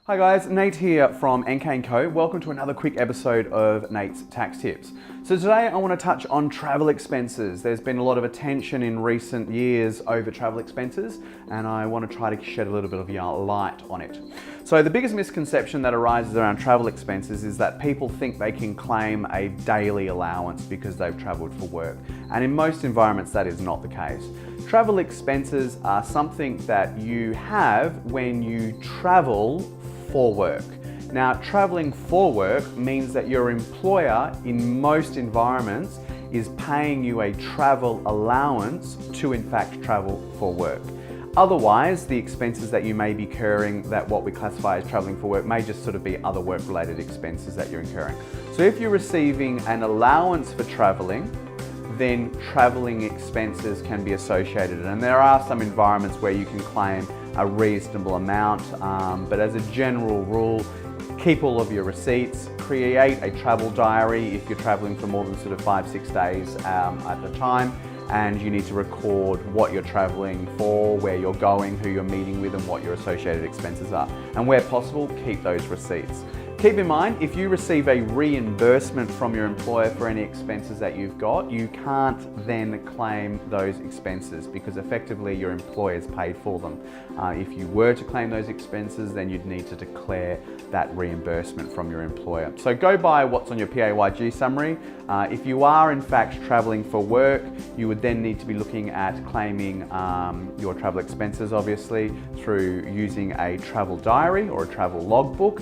Hi guys, Nate here from NK & Co. Welcome to another quick episode of Nate's Tax Tips. So today I want to touch on travel expenses. There's been a lot of attention in recent years over travel expenses, and I want to try to shed a little bit of light on it. So the biggest misconception that arises around travel expenses is that people think they can claim a daily allowance because they've traveled for work. And in most environments that is not the case. Travel expenses are something that you have when you travel for work. Now, traveling for work means that your employer in most environments is paying you a travel allowance to in fact travel for work. Otherwise, the expenses that you may be incurring, that what we classify as traveling for work, may just sort of be other work-related expenses that you're incurring. So if you're receiving an allowance for traveling, then traveling expenses can be associated. And there are some environments where you can claim a reasonable amount, but as a general rule, keep all of your receipts, create a travel diary if you're traveling for more than sort of 5-6 days at a time, and you need to record what you're traveling for, where you're going, who you're meeting with, and what your associated expenses are. And where possible, keep those receipts. Keep in mind, if you receive a reimbursement from your employer for any expenses that you've got, you can't then claim those expenses because effectively your employer's paid for them. If you were to claim those expenses, then you'd need to declare that reimbursement from your employer. So go by what's on your PAYG summary. If you are in fact traveling for work, you would then need to be looking at claiming your travel expenses, obviously, through using a travel diary or a travel logbook.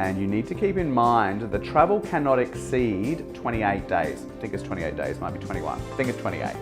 And you need to keep in mind that travel cannot exceed 28 days. I think it's 28 days, might be 21. I think it's 28.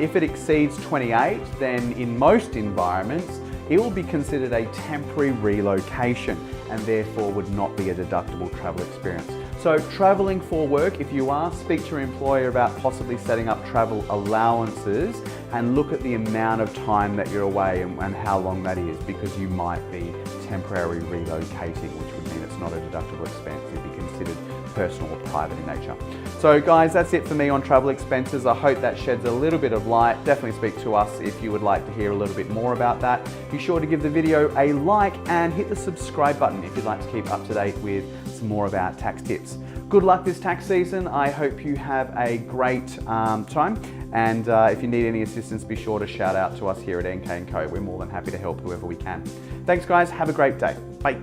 If it exceeds 28, then in most environments, it will be considered a temporary relocation and therefore would not be a deductible travel experience. So traveling for work, if you are, speak to your employer about possibly setting up travel allowances and look at the amount of time that you're away and how long that is, because you might be temporarily relocating, which would mean it's not a deductible expense. It'd be considered personal or private in nature. So guys, that's it for me on travel expenses. I hope that sheds a little bit of light. Definitely speak to us if you would like to hear a little bit more about that. Be sure to give the video a like and hit the subscribe button if you'd like to keep up to date with some more of our tax tips. Good luck this tax season. I hope you have a great time. And if you need any assistance, be sure to shout out to us here at NK & Co. We're more than happy to help whoever we can. Thanks guys, have a great day. Bye.